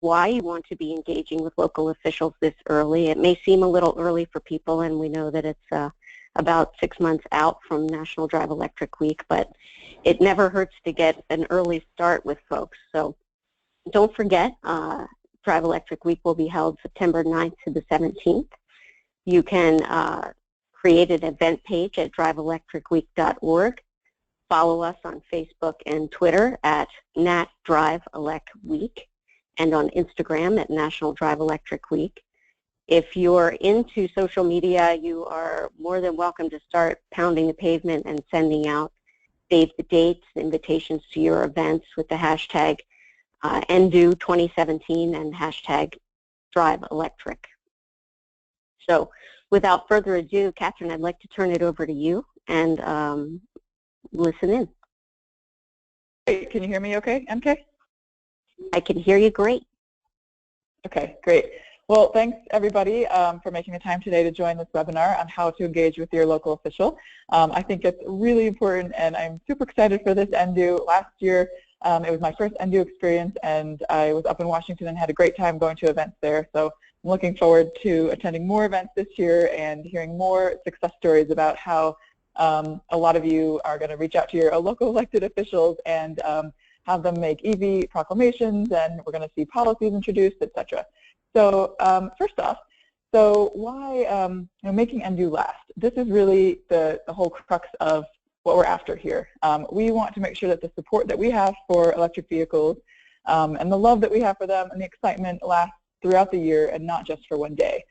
why you want to be engaging with local officials this early. It may seem a little early for people, and we know that it's about 6 months out from National Drive Electric Week, but it never hurts to get an early start with folks. So don't forget, Drive Electric Week will be held September 9th to the 17th. You can create an event page at driveelectricweek.org. Follow us on Facebook and Twitter at NatDriveElectWeek, and on Instagram at National Drive Electric Week. If you're into social media, you are more than welcome to start pounding the pavement and sending out save the dates, invitations to your events with the hashtag NDEW 2017 and hashtag Drive Electric. So without further ado, Katherine, I'd like to turn it over to you and listen in. Hey, can you hear me okay, MK? I can hear you great. Okay, great. Well, thanks everybody for making the time today to join this webinar on how to engage with your local official. I think it's really important, and I'm super excited for this NDEW. Last year, it was my first NDEW experience, and I was up in Washington and had a great time going to events there. So I'm looking forward to attending more events this year and hearing more success stories about how a lot of you are going to reach out to your local elected officials and have them make EV proclamations, and we're going to see policies introduced, etc. So first off, so why making NDEW last? This is really the whole crux of what we're after here. We want to make sure that the support that we have for electric vehicles and the love that we have for them and the excitement lasts throughout the year and not just for one day.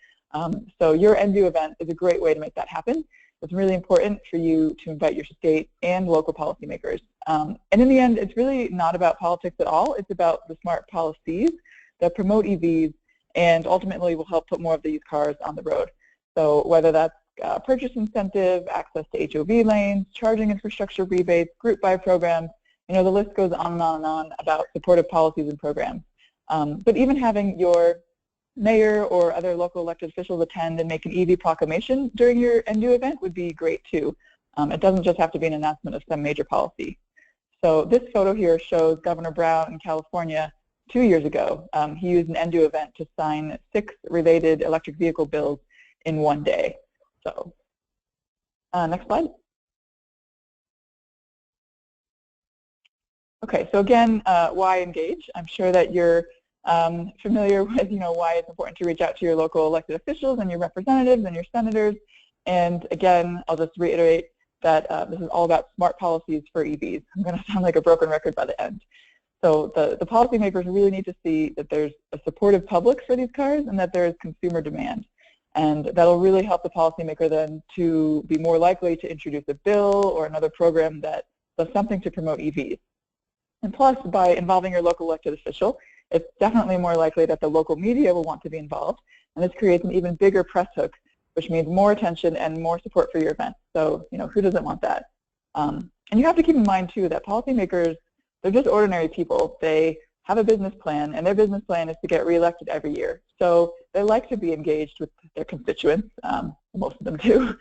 So your NDEW event is a great way to make that happen. It's really important for you to invite your state and local policymakers. And in the end, it's really not about politics at all. It's about the smart policies that promote EVs and ultimately will help put more of these cars on the road. So whether that's purchase incentive, access to HOV lanes, charging infrastructure rebates, group buy programs, the list goes on and on and on about supportive policies and programs. But even having your mayor or other local elected officials attend and make an EV proclamation during your NDEW event would be great too. It doesn't just have to be an announcement of some major policy. So this photo here shows Governor Brown in California 2 years ago. He used an NDEW event to sign 6 related electric vehicle bills in one day. So next slide. Okay, so again, why engage? I'm sure that you're familiar with why it's important to reach out to your local elected officials and your representatives and your senators. And again, I'll just reiterate that this is all about smart policies for EVs. I'm going to sound like a broken record by the end. So the policymakers really need to see that there's a supportive public for these cars and that there is consumer demand. And that'll really help the policymaker then to be more likely to introduce a bill or another program that does something to promote EVs. And plus, by involving your local elected official, it's definitely more likely that the local media will want to be involved. And this creates an even bigger press hook, which means more attention and more support for your event. So, who doesn't want that? And you have to keep in mind, too, that policymakers, they're just ordinary people. They have a business plan, and their business plan is to get reelected every year. So they like to be engaged with their constituents, most of them do.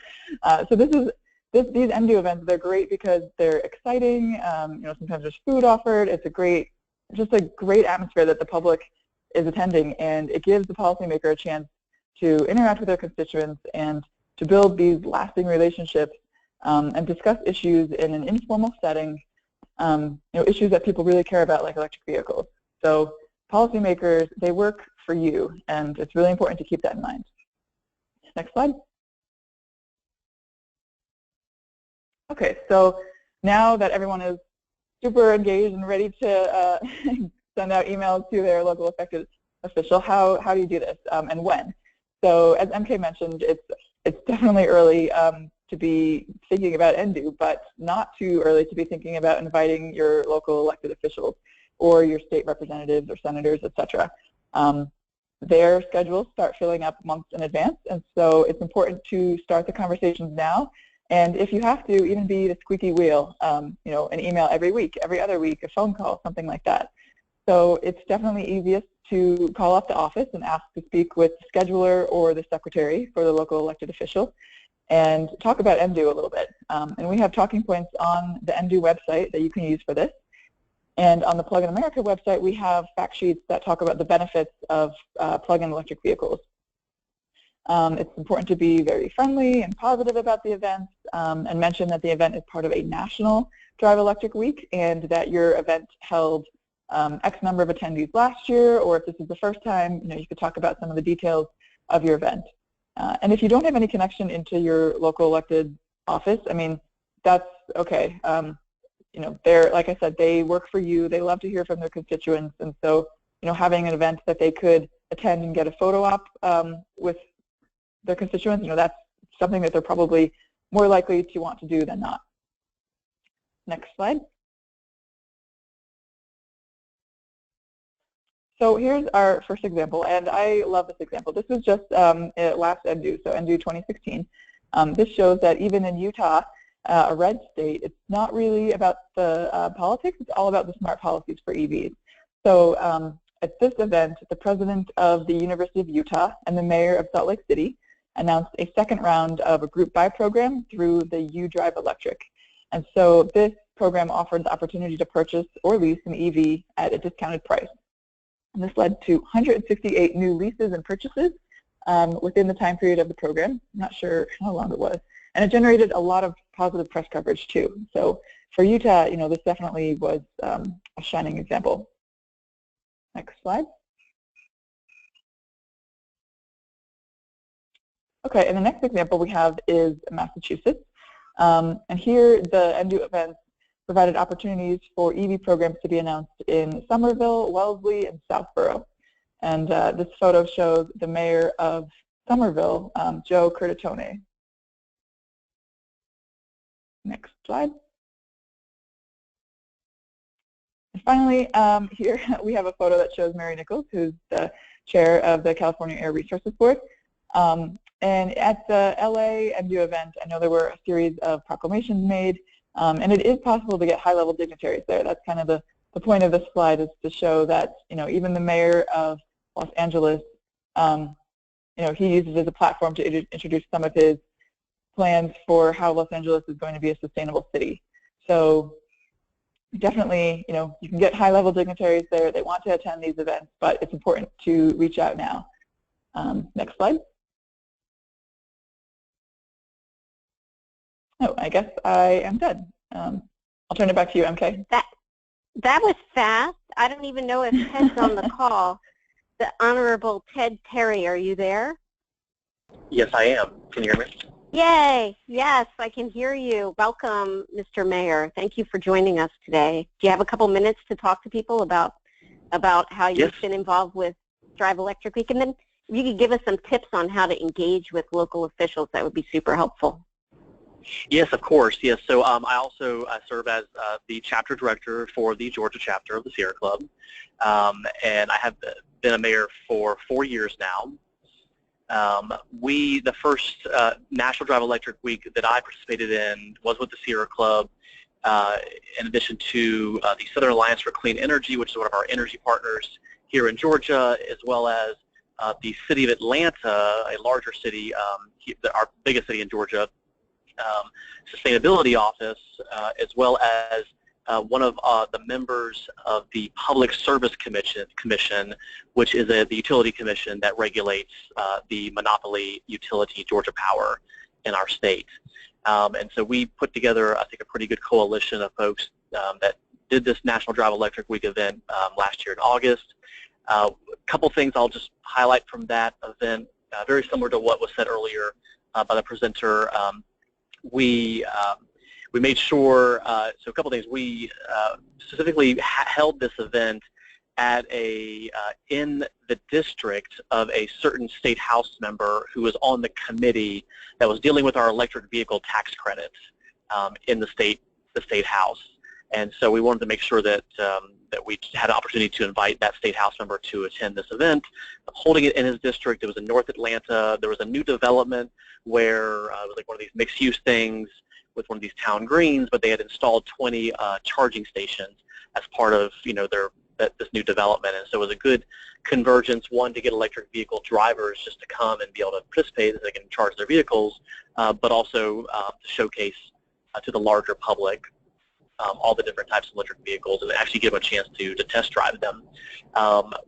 So these NDEW events, they're great because they're exciting. Sometimes there's food offered. It's just a great atmosphere that the public is attending, and it gives the policymaker a chance to interact with their constituents and to build these lasting relationships and discuss issues in an informal setting, issues that people really care about, like electric vehicles. So policymakers, they work for you, and it's really important to keep that in mind. Next slide. Okay, so now that everyone is super engaged and ready to send out emails to their local elected official, how do you do this and when? So as MK mentioned, it's definitely early to be thinking about NDEW, but not too early to be thinking about inviting your local elected officials or your state representatives or senators, etc. Their schedules start filling up months in advance, and so it's important to start the conversations now. And if you have to, even be the squeaky wheel, an email every week, every other week, a phone call, something like that. So it's definitely easiest to call up the office and ask to speak with the scheduler or the secretary for the local elected official and talk about NDEW a little bit. And we have talking points on the NDEW website that you can use for this. And on the Plug-in America website, we have fact sheets that talk about the benefits of plug-in electric vehicles. It's important to be very friendly and positive about the event, and mention that the event is part of a national Drive Electric Week, and that your event held X number of attendees last year, or if this is the first time, you could talk about some of the details of your event. And if you don't have any connection into your local elected office, I mean, that's okay. They're, like I said, they work for you. They love to hear from their constituents, and so, having an event that they could attend and get a photo op with their constituents, that's something that they're probably more likely to want to do than not. Next slide. So here's our first example, and I love this example. This was just last NDEW, so NDEW 2016. This shows that even in Utah, a red state, it's not really about the politics, it's all about the smart policies for EVs. So at this event, the president of the University of Utah and the mayor of Salt Lake City announced a second round of a group buy program through the U Drive Electric. And so this program offered the opportunity to purchase or lease an EV at a discounted price. And this led to 168 new leases and purchases within the time period of the program. I'm not sure how long it was. And it generated a lot of positive press coverage too. So for Utah, this definitely was a shining example. Next slide. Okay, and the next example we have is Massachusetts. And here the NDEW events provided opportunities for EV programs to be announced in Somerville, Wellesley, and Southborough. And this photo shows the mayor of Somerville, Joe Curtatone. Next slide. And finally, here we have a photo that shows Mary Nichols, who's the chair of the California Air Resources Board. And at the LA NDEW event, I know there were a series of proclamations made, and it is possible to get high-level dignitaries there. That's kind of the point of this slide, is to show that, even the mayor of Los Angeles, he uses it as a platform to introduce some of his plans for how Los Angeles is going to be a sustainable city. So definitely, you can get high-level dignitaries there. They want to attend these events, but it's important to reach out now. Next slide. Oh, I guess I am done. I'll turn it back to you, MK. That was fast. I don't even know if Ted's on the call. The Honorable Ted Terry, are you there? Yes, I am. Can you hear me? Yay! Yes, I can hear you. Welcome, Mr. Mayor. Thank you for joining us today. Do you have a couple minutes to talk to people about how you've been involved with Drive Electric Week? And then if you could give us some tips on how to engage with local officials, that would be super helpful. Yes, of course. Yes. So I also serve as the chapter director for the Georgia chapter of the Sierra Club, and I have been a mayor for 4 years now. The first National Drive Electric Week that I participated in was with the Sierra Club, in addition to the Southern Alliance for Clean Energy, which is one of our energy partners here in Georgia, as well as the City of Atlanta, a larger city, our biggest city in Georgia, Sustainability Office, as well as one of the members of the Public Service Commission, which is the utility commission that regulates the monopoly utility Georgia Power in our state. And so we put together, I think, a pretty good coalition of folks that did this National Drive Electric Week event last year in August. A couple things I'll just highlight from that event, very similar to what was said earlier by the presenter. We made sure, so a couple things, we specifically held this event at in the district of a certain state house member who was on the committee that was dealing with our electric vehicle tax credits in the state house. And so we wanted to make sure that that we had an opportunity to invite that state house member to attend this event. Holding it in his district, it was in North Atlanta. There was a new development where it was like one of these mixed-use things with one of these town greens, but they had installed 20 charging stations as part of this new development. And so it was a good convergence, one, to get electric vehicle drivers just to come and be able to participate as they can charge their vehicles, but also to showcase to the larger public. all the different types of electric vehicles and actually give them a chance to test drive them.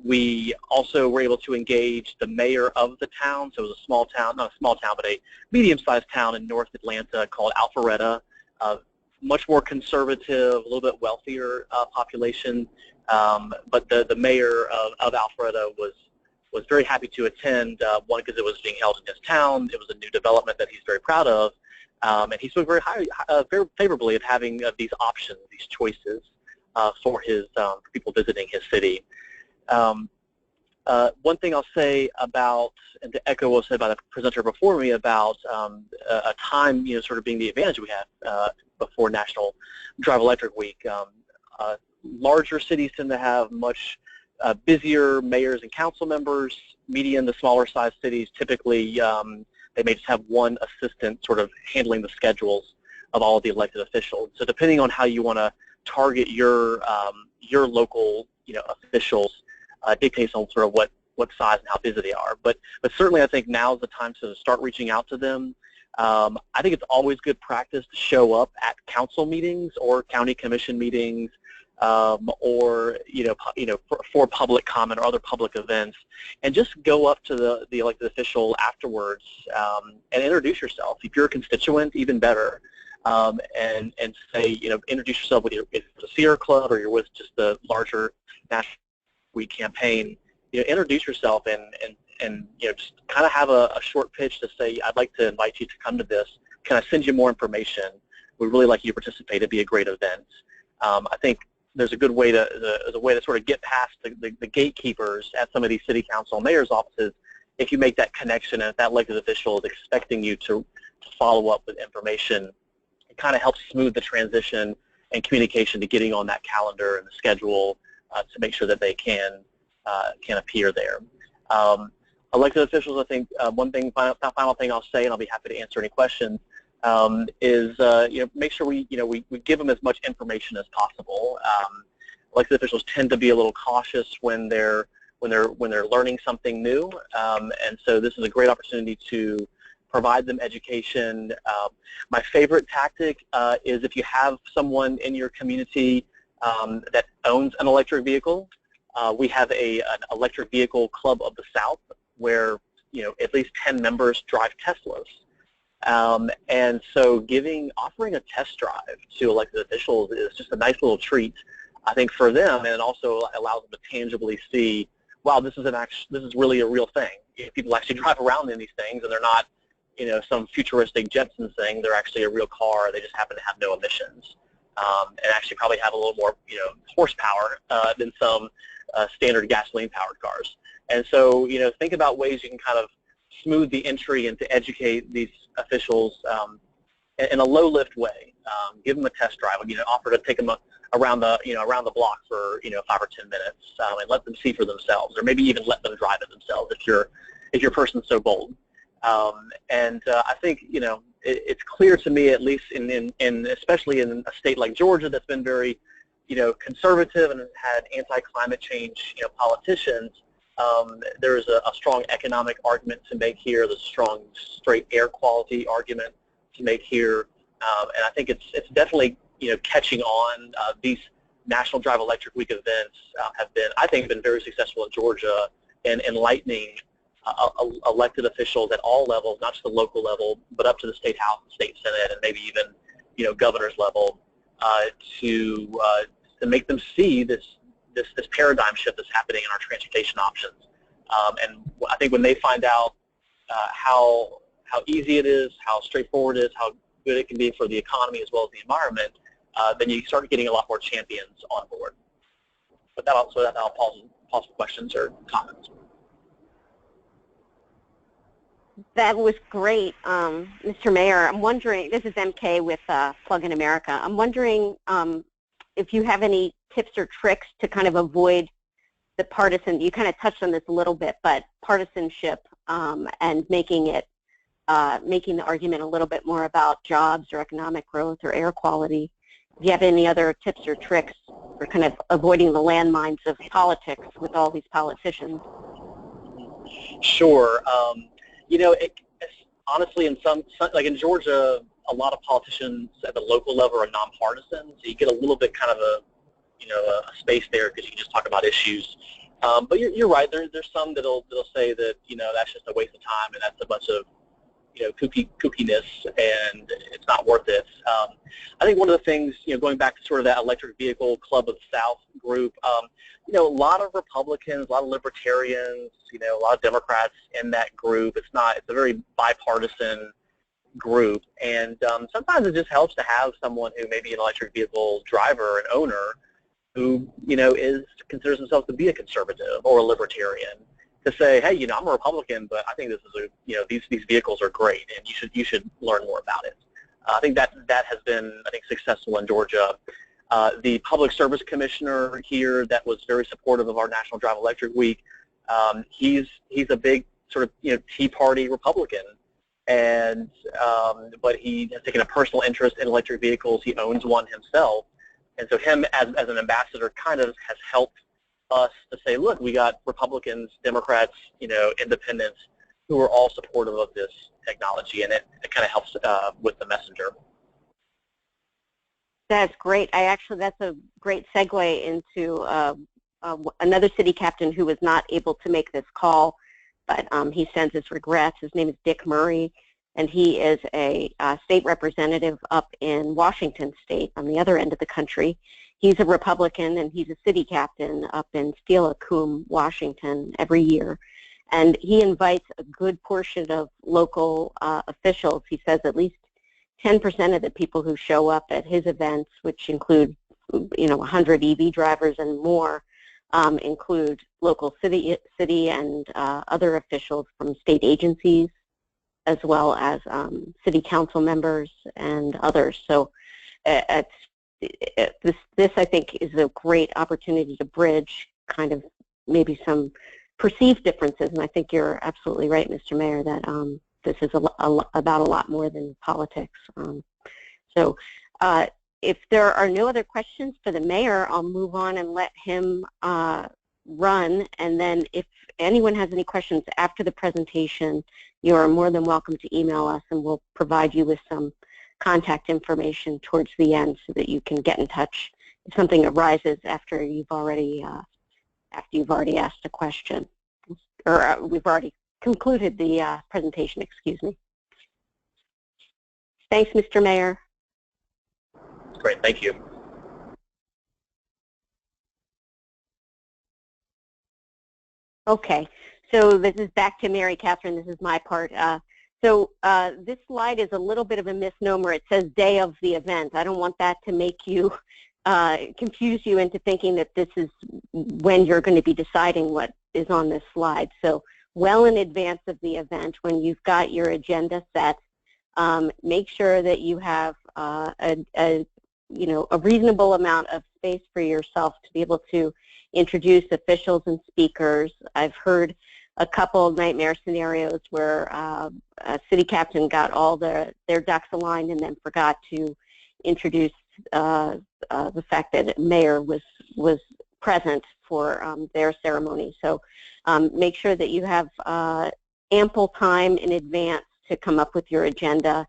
We also were able to engage the mayor of the town. So it was a small town, not a small town, but a medium-sized town in North Atlanta called Alpharetta. Much more conservative, a little bit wealthier population. But the mayor of Alpharetta was very happy to attend, one, because it was being held in his town. It was a new development that he's very proud of. And he spoke very favorably of having these options, these choices for people visiting his city. One thing I'll say about, and to echo what was said by the presenter before me about a time, sort of being the advantage we have before National Drive Electric Week. Larger cities tend to have much busier mayors and council members. Medium to smaller sized cities, typically they may just have one assistant sort of handling the schedules of all of the elected officials. So depending on how you want to target your local officials dictates on sort of what size and how busy they are. But certainly I think now is the time to start reaching out to them. I think it's always good practice to show up at council meetings or county commission meetings, or for public comment or other public events, and just go up to the elected official afterwards and introduce yourself. If you're a constituent, even better, and say, introduce yourself with the Sierra Club, or you're with just the larger National Week campaign. Introduce yourself and just kind of have a short pitch to say, I'd like to invite you to come to this. Can I send you more information? We'd really like you to participate. It'd be a great event. I think there's a good way to sort of get past the gatekeepers at some of these city council and mayor's offices if you make that connection, and if that elected official is expecting you to follow up with information. It kind of helps smooth the transition and communication to getting on that calendar and the schedule to make sure that they can appear there. Elected officials, I think one thing, final thing I'll say, and I'll be happy to answer any questions, is make sure we give them as much information as possible. Elected officials tend to be a little cautious when they're learning something new, and so this is a great opportunity to provide them education. My favorite tactic is if you have someone in your community that owns an electric vehicle. We have an electric vehicle club of the South where at least 10 members drive Teslas. And so offering a test drive to elected officials is just a nice little treat, I think, for them, and it also allows them to tangibly see, wow, this is really a real thing. People actually drive around in these things, and they're not, some futuristic Jetsons thing. They're actually a real car. They just happen to have no emissions, and actually probably have a little more, horsepower than some standard gasoline-powered cars. And so, think about ways you can kind of smooth the entry and to educate these officials in a low-lift way. Give them a test drive. Offer to take them around the block for 5 or 10 minutes, and let them see for themselves, or maybe even let them drive it themselves if your person's so bold. I think it's clear to me, at least especially in a state like Georgia that's been very conservative and has had anti-climate change politicians. There's a strong economic argument to make here. There's a strong straight air quality argument to make here, and I think it's definitely catching on. These National Drive Electric Week events have been, I think, very successful in Georgia in enlightening elected officials at all levels, not just the local level, but up to the state house, and state senate, and maybe even governor's level, to make them see this paradigm shift that's happening in our transportation options. And I think when they find out how easy it is, how straightforward it is, how good it can be for the economy as well as the environment, then you start getting a lot more champions on board. But I'll pause for questions or comments. That was great, Mr. Mayor. I'm wondering, this is MK with Plug-in America. I'm wondering if you have any tips or tricks to kind of avoid the partisan, you kind of touched on this a little bit, but partisanship and making the argument a little bit more about jobs or economic growth or air quality. Do you have any other tips or tricks for kind of avoiding the landmines of politics with all these politicians? Sure. Honestly, in some, like in Georgia, a lot of politicians at the local level are nonpartisan, so you get a little bit kind of a a space there because you can just talk about issues. But you're right. There's some that'll say that that's just a waste of time and that's a bunch of kookiness and it's not worth it. I think one of the things going back to sort of that electric vehicle Club of the South group, a lot of Republicans, a lot of Libertarians, a lot of Democrats in that group. It's a very bipartisan group, and sometimes it just helps to have someone who may be an electric vehicle driver and owner who considers himself to be a conservative or a libertarian, to say, hey, I'm a Republican, but I think this is these vehicles are great, and you should learn more about it. I think that has been successful in Georgia. The Public Service Commissioner here that was very supportive of our National Drive Electric Week, he's a big sort of Tea Party Republican, and but he has taken a personal interest in electric vehicles. He owns one himself, and so him as an ambassador kind of has helped us to say, look, we got Republicans, Democrats, independents who are all supportive of this technology, and it kind of helps with the messenger. That's great. That's a great segue into another city captain who was not able to make this call, but he sends his regrets. His name is Dick Murray, and he is a state representative up in Washington State on the other end of the country. He's a Republican, and he's a city captain up in Steilacoom, Washington, every year. And he invites a good portion of local officials. He says at least 10% of the people who show up at his events, which include 100 EV drivers and more, include local city and other officials from state agencies, as well as city council members and others. So this I think is a great opportunity to bridge kind of maybe some perceived differences, and I think you're absolutely right, Mr. Mayor, that this is about a lot more than politics. So if there are no other questions for the mayor, I'll move on and let him run, and then if anyone has any questions after the presentation, you are more than welcome to email us, and we'll provide you with some contact information towards the end so that you can get in touch if something arises after you've already asked a question, or we've already concluded the presentation, excuse me. Thanks, Mr. Mayor. Great, thank you. Okay, so this is back to Mary Katherine. This is my part. So this slide is a little bit of a misnomer. It says day of the event. I don't want that to make you confuse you into thinking that this is when you're going to be deciding what is on this slide. So well in advance of the event, when you've got your agenda set, make sure that you have a reasonable amount of space for yourself to be able to introduce officials and speakers. I've heard a couple of nightmare scenarios where a city captain got all their ducks aligned and then forgot to introduce the fact that a mayor was present for their ceremony. So make sure that you have ample time in advance to come up with your agenda.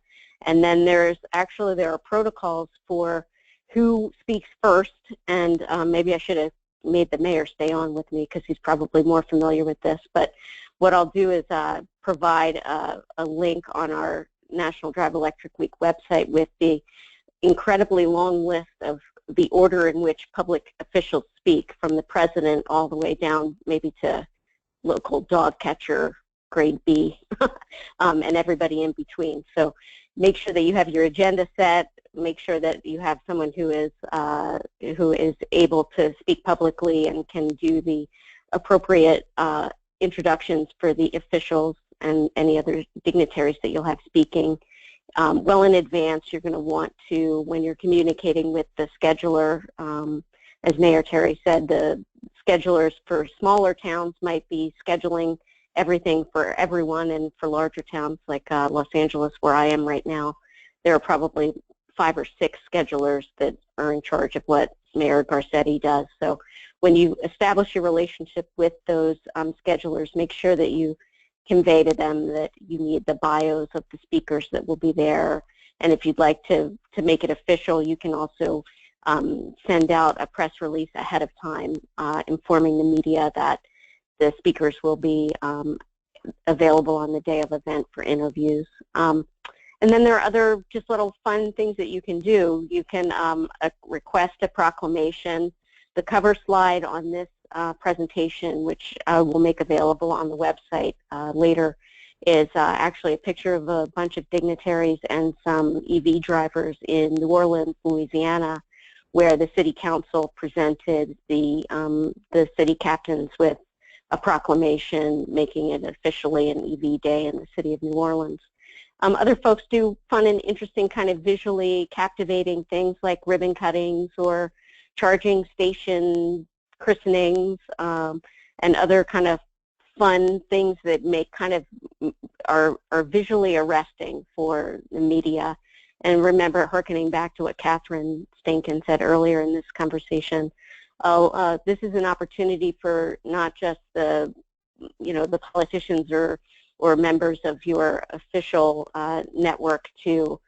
And then there are protocols for who speaks first, and maybe I should have made the mayor stay on with me because he's probably more familiar with this. But what I'll do is provide a link on our National Drive Electric Week website with the incredibly long list of the order in which public officials speak, from the president all the way down maybe to local dog catcher, grade B, and everybody in between. So make sure that you have your agenda set. Make sure that you have someone who is able to speak publicly and can do the appropriate introductions for the officials and any other dignitaries that you'll have speaking. Well in advance, you're going to want to, when you're communicating with the scheduler, as Mayor Terry said, the schedulers for smaller towns might be scheduling everything for everyone, and for larger towns like Los Angeles, where I am right now, there are probably 5 or 6 schedulers that are in charge of what Mayor Garcetti does. So when you establish your relationship with those schedulers, make sure that you convey to them that you need the bios of the speakers that will be there, And if you'd like to make it official, you can also send out a press release ahead of time informing the media that the speakers will be available on the day of event for interviews. And then there are other just little fun things that you can do. You can request a proclamation. The cover slide on this presentation, which we'll make available on the website later, is actually a picture of a bunch of dignitaries and some EV drivers in New Orleans, Louisiana, where the city council presented the city captains with a proclamation making it officially an EV day in the city of New Orleans. Other folks do fun and interesting kind of visually captivating things like ribbon cuttings or charging station christenings and other kind of fun things that make kind of are visually arresting for the media. And remember, hearkening back to what Katherine Stainken said earlier in this conversation, this is an opportunity for not just the politicians or members of your official network to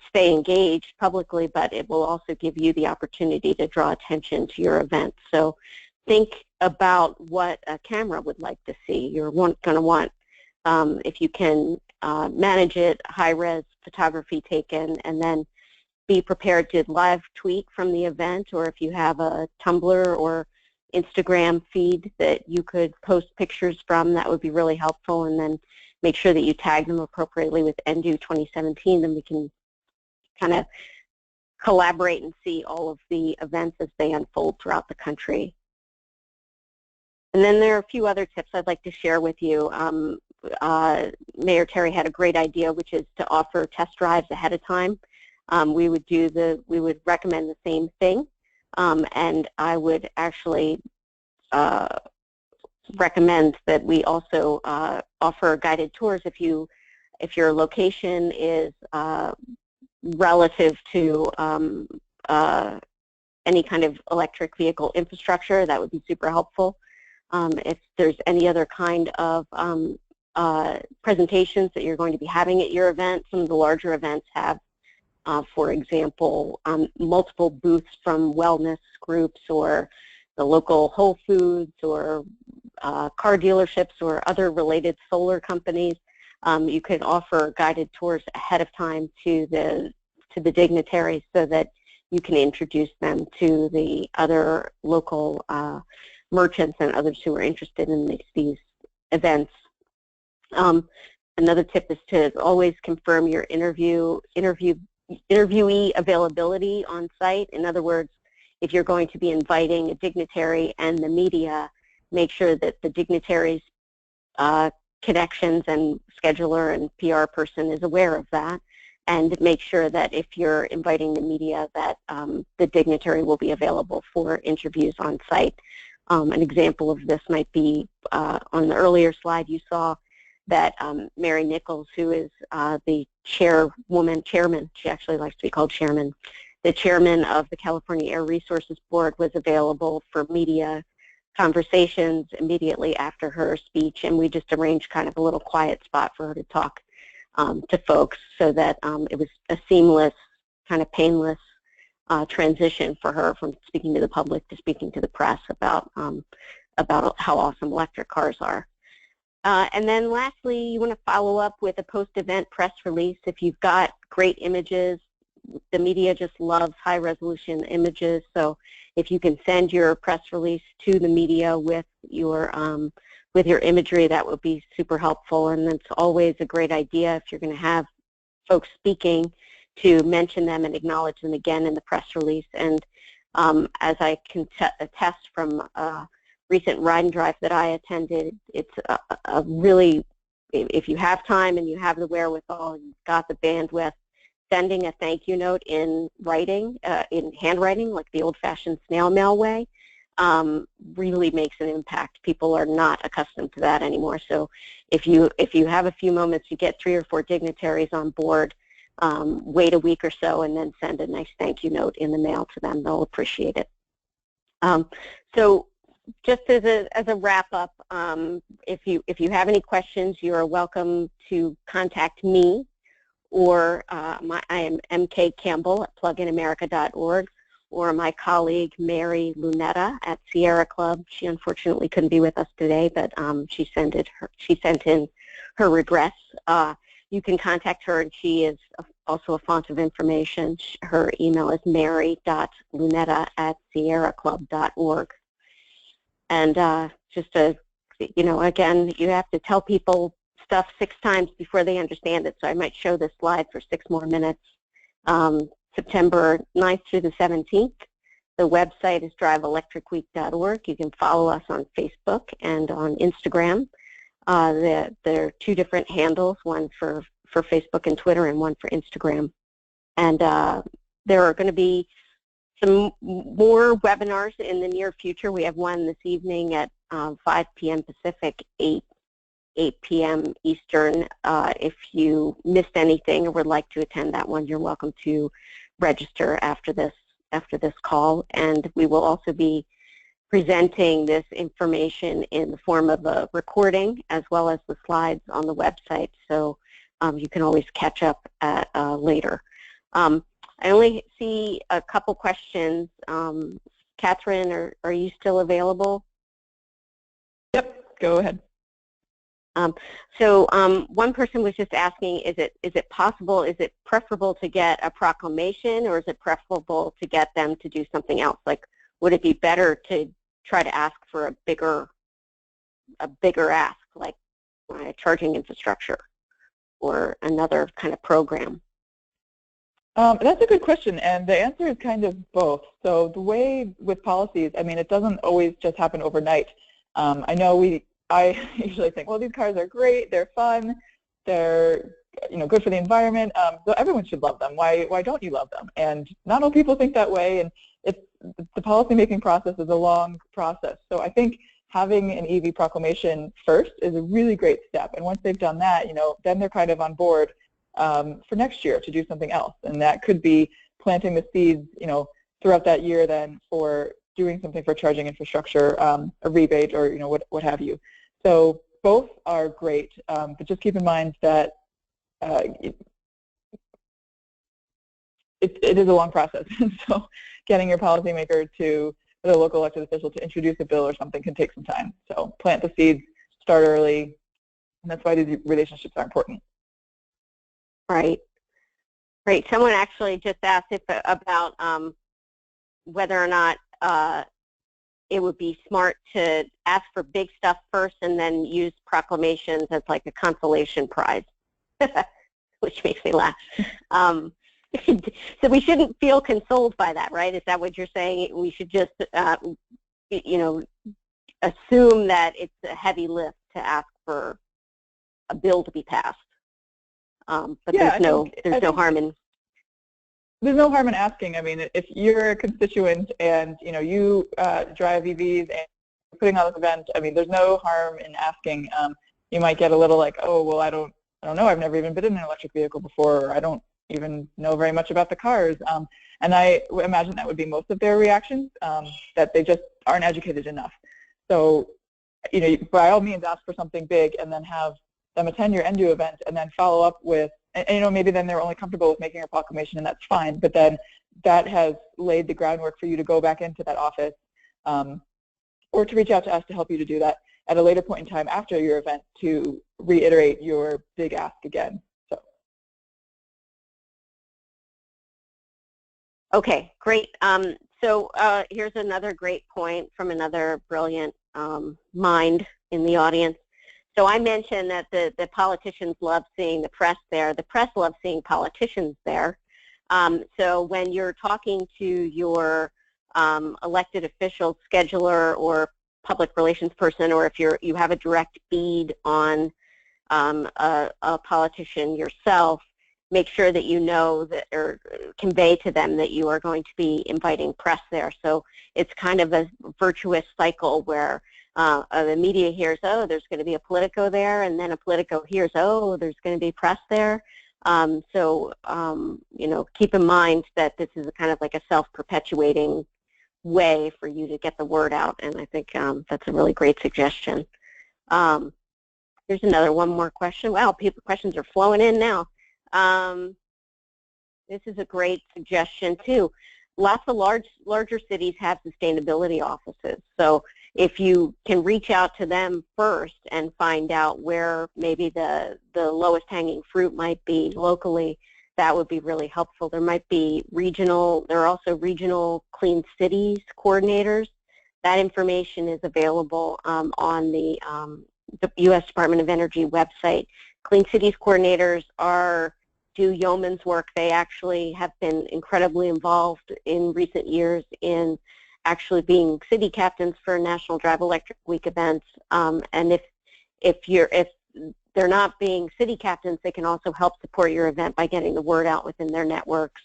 stay engaged publicly, but it will also give you the opportunity to draw attention to your event. So think about what a camera would like to see. You're going to want, if you can manage it, high-res photography taken, and then be prepared to live tweet from the event, or if you have a Tumblr or Instagram feed that you could post pictures from, that would be really helpful. And then make sure that you tag them appropriately with NDEW 2017, then we can kind of collaborate and see all of the events as they unfold throughout the country. And then there are a few other tips I'd like to share with you. Mayor Terry had a great idea, which is to offer test drives ahead of time. We would recommend the same thing, and I would actually recommend that we also offer guided tours if your location is relative to any kind of electric vehicle infrastructure. That would be super helpful. If there's any other kind of presentations that you're going to be having at your event, some of the larger events have, for example, multiple booths from wellness groups or the local Whole Foods or car dealerships or other related solar companies. You can offer guided tours ahead of time to the dignitaries so that you can introduce them to the other local merchants and others who are interested in these events. Another tip is to always confirm your interviewee availability on site. In other words, if you're going to be inviting a dignitary and the media, make sure that the dignitary's connections and scheduler and PR person is aware of that, and make sure that if you're inviting the media that the dignitary will be available for interviews on site. An example of this might be on the earlier slide you saw that Mary Nichols, who is the chairman, she actually likes to be called chairman, the chairman of the California Air Resources Board, was available for media conversations immediately after her speech, and we just arranged kind of a little quiet spot for her to talk to folks so that it was a seamless, kind of painless transition for her from speaking to the public to speaking to the press about how awesome electric cars are. And then lastly, you want to follow up with a post-event press release. If you've got great images, the media just loves high-resolution images, so if you can send your press release to the media with your imagery, that would be super helpful. And it's always a great idea if you're going to have folks speaking to mention them and acknowledge them again in the press release. And as I can attest from a recent ride and drive that I attended, it's a really, if you have time and you have the wherewithal, you've got the bandwidth, sending a thank you note in writing, in handwriting, like the old-fashioned snail mail way, really makes an impact. People are not accustomed to that anymore. So if you have a few moments, you get 3 or 4 dignitaries on board, wait a week or so, and then send a nice thank you note in the mail to them. They'll appreciate it. So just as a wrap-up, if you have any questions, you are welcome to contact me or I am MK Campbell at pluginamerica.org, or my colleague Mary Lunetta at Sierra Club. She unfortunately couldn't be with us today, but she sent in her regrets. You can contact her, and she is also a font of information. Her email is mary.lunetta@sierraclub.org. And just to, again, you have to tell people stuff 6 times before they understand it. So I might show this slide for 6 more minutes. September 9th through the 17th. The website is driveelectricweek.org. You can follow us on Facebook and on Instagram. There are 2 different handles, one for Facebook and Twitter and one for Instagram. And there are going to be some more webinars in the near future. We have one this evening at 5 p.m. Pacific, 8 p.m. Eastern. If you missed anything or would like to attend that one, you're welcome to register after this call. And we will also be presenting this information in the form of a recording as well as the slides on the website, so you can always catch up at, later. I only see a couple questions. Katherine, are you still available? Yep, go ahead. One person was just asking, is it possible, is it preferable to get a proclamation, or is it preferable to get them to do something else? Like, would it be better to try to ask for a bigger ask, like charging infrastructure or another kind of program? That's a good question, and the answer is kind of both. So the way with policies, I mean, it doesn't always just happen overnight. I know I usually think, well, these cars are great, they're fun, they're good for the environment, so everyone should love them. Why don't you love them? And not all people think that way, and the policymaking process is a long process. So I think having an EV proclamation first is a really great step. And once they've done that, then they're kind of on board for next year to do something else. And that could be planting the seeds, throughout that year then for doing something for charging infrastructure, a rebate, or what have you. So both are great, but just keep in mind that it is a long process. So getting your policymaker to the local elected official to introduce a bill or something can take some time. So plant the seeds, start early, and that's why these relationships are important. Right. Right. Someone actually just asked about whether or not it would be smart to ask for big stuff first and then use proclamations as like a consolation prize, which makes me laugh. So we shouldn't feel consoled by that, right? Is that what you're saying? We should just, assume that it's a heavy lift to ask for a bill to be passed. But yeah, there's no harm in. There's no harm in asking. I mean, if you're a constituent and you drive EVs and putting on this event, I mean, there's no harm in asking. You might get a little like, oh, well, I don't know. I've never even been in an electric vehicle before, or I don't even know very much about the cars. And I imagine that would be most of their reactions, that they just aren't educated enough. So, by all means, ask for something big and then have them attend your NDEW event and then follow up with, and maybe then they're only comfortable with making a proclamation, and that's fine, but then that has laid the groundwork for you to go back into that office, or to reach out to us to help you to do that at a later point in time after your event to reiterate your big ask again. Okay, great. So here's another great point from another brilliant mind in the audience. So I mentioned that the politicians love seeing the press there. The press loves seeing politicians there. So when you're talking to your elected official, scheduler, or public relations person, or if you have a direct feed on a politician yourself, make sure that you know that, or convey to them that you are going to be inviting press there. So it's kind of a virtuous cycle where the media hears, oh, there's going to be a Politico there, and then a Politico hears, oh, there's going to be press there. Keep in mind that this is a kind of like a self-perpetuating way for you to get the word out, and I think that's a really great suggestion. Here's one more question. Wow, questions are flowing in now. This is a great suggestion too. Lots of larger cities have sustainability offices. So if you can reach out to them first and find out where maybe the lowest hanging fruit might be locally, that would be really helpful. There might be there are also regional clean cities coordinators. That information is available on the U.S. Department of Energy website. Clean cities coordinators do yeoman's work. They actually have been incredibly involved in recent years in actually being city captains for National Drive Electric Week events. And if they're not being city captains, they can also help support your event by getting the word out within their networks,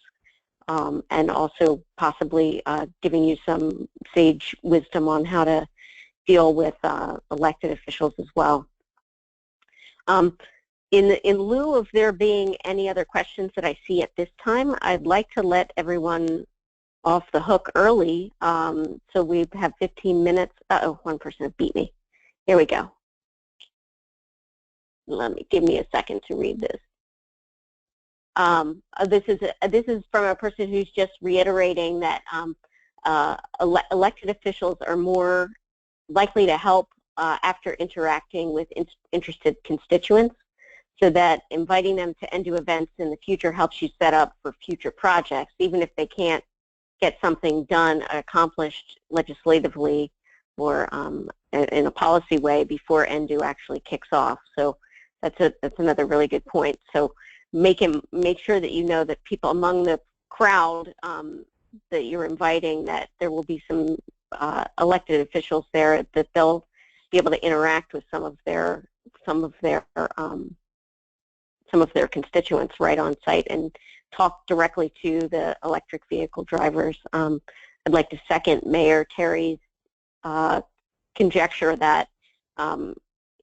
and also possibly giving you some sage wisdom on how to deal with elected officials as well. In lieu of there being any other questions that I see at this time, I'd like to let everyone off the hook early. So we have 15 minutes. Uh-oh, one person beat me. Here we go. Give me a second to read this. This is from a person who's just reiterating that elected officials are more likely to help after interacting with interested constituents, so that inviting them to NDEW events in the future helps you set up for future projects, even if they can't get something done, accomplished legislatively or in a policy way before NDEW actually kicks off. So that's another really good point. So make sure that you know that people among the crowd that you're inviting, that there will be some elected officials there, that they'll be able to interact with some of their constituents right on site and talk directly to the electric vehicle drivers. I'd like to second Mayor Terry's conjecture that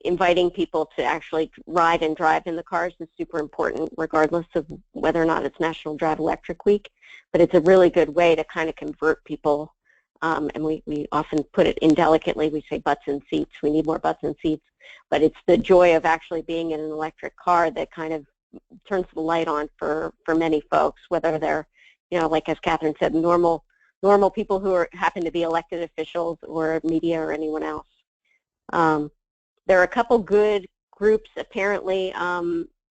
inviting people to actually ride and drive in the cars is super important, regardless of whether or not it's National Drive Electric Week. But it's a really good way to kind of convert people, and we often put it indelicately. We say butts in seats. We need more butts in seats. But it's the joy of actually being in an electric car that kind of turns the light on for many folks, whether they're, like as Katherine said, normal people who happen to be elected officials or media or anyone else. There are a couple good groups apparently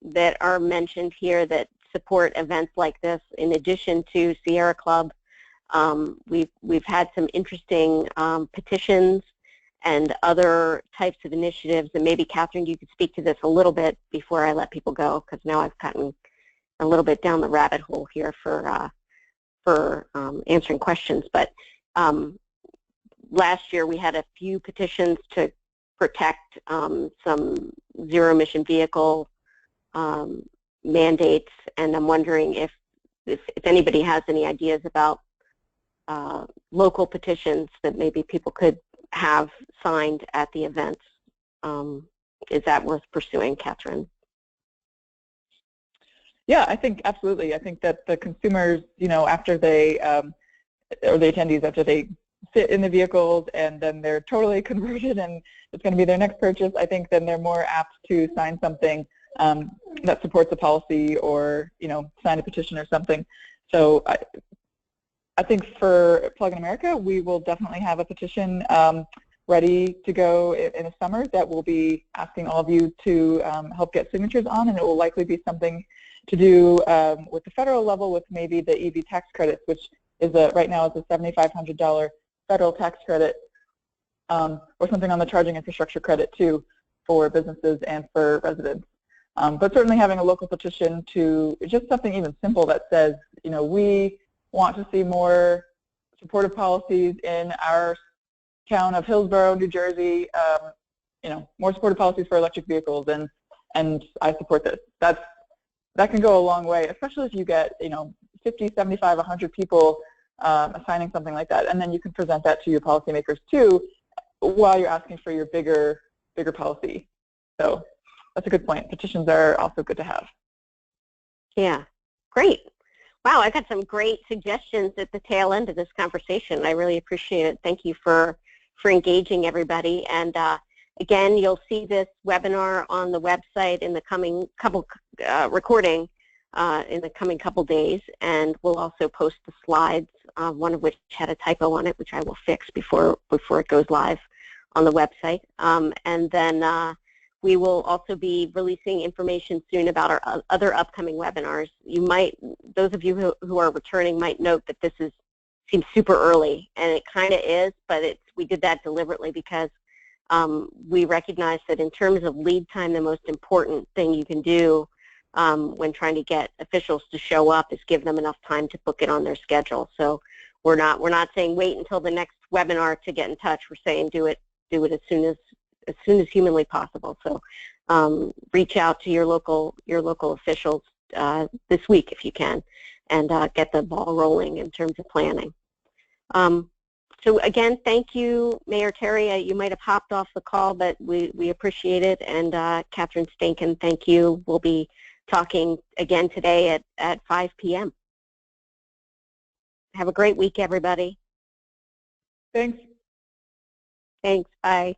that are mentioned here that support events like this. In addition to Sierra Club, we've had some interesting petitions and other types of initiatives, and maybe Katherine, you could speak to this a little bit before I let people go, because now I've gotten a little bit down the rabbit hole here for answering questions. But last year we had a few petitions to protect some zero-emission vehicle mandates, and I'm wondering if anybody has any ideas about local petitions that maybe people could have signed at the events. Is that worth pursuing, Katherine? Yeah, I think absolutely. I think that the consumers, after they, or the attendees, after they sit in the vehicles and then they're totally converted and it's going to be their next purchase, I think then they're more apt to sign something that supports a policy, or sign a petition or something. So I think for Plug in America, we will definitely have a petition ready to go in the summer that we'll be asking all of you to help get signatures on, and it will likely be something to do with the federal level, with maybe the EV tax credits, which is right now is a $7,500 federal tax credit, or something on the charging infrastructure credit too, for businesses and for residents. But certainly having a local petition to just something even simple that says, we want to see more supportive policies in our town of Hillsborough, New Jersey, more supportive policies for electric vehicles, and I support this. That can go a long way, especially if you get 50, 75, 100 people assigning something like that, and then you can present that to your policymakers too, while you're asking for your bigger policy. So that's a good point. Petitions are also good to have. Yeah, great. Wow, I got some great suggestions at the tail end of this conversation. I really appreciate it. Thank you for engaging everybody. And again, you'll see this webinar on the website in the coming couple recording in the coming couple days, and we'll also post the slides, one of which had a typo on it, which I will fix before it goes live on the website. And then we will also be releasing information soon about our other upcoming webinars. You might, those of you who are returning might note that this seems super early, and it kind of is, but we did that deliberately because we recognize that in terms of lead time, the most important thing you can do when trying to get officials to show up is give them enough time to book it on their schedule. So we're not saying wait until the next webinar to get in touch. We're saying do it as soon as humanly possible. So reach out to your local officials this week if you can, and get the ball rolling in terms of planning. So again, thank you, Mayor Terry. You might have hopped off the call, but we appreciate it. And Katherine, Stainken, thank you. We'll be talking again today at 5 p.m. Have a great week, everybody. Thanks. Thanks. Bye.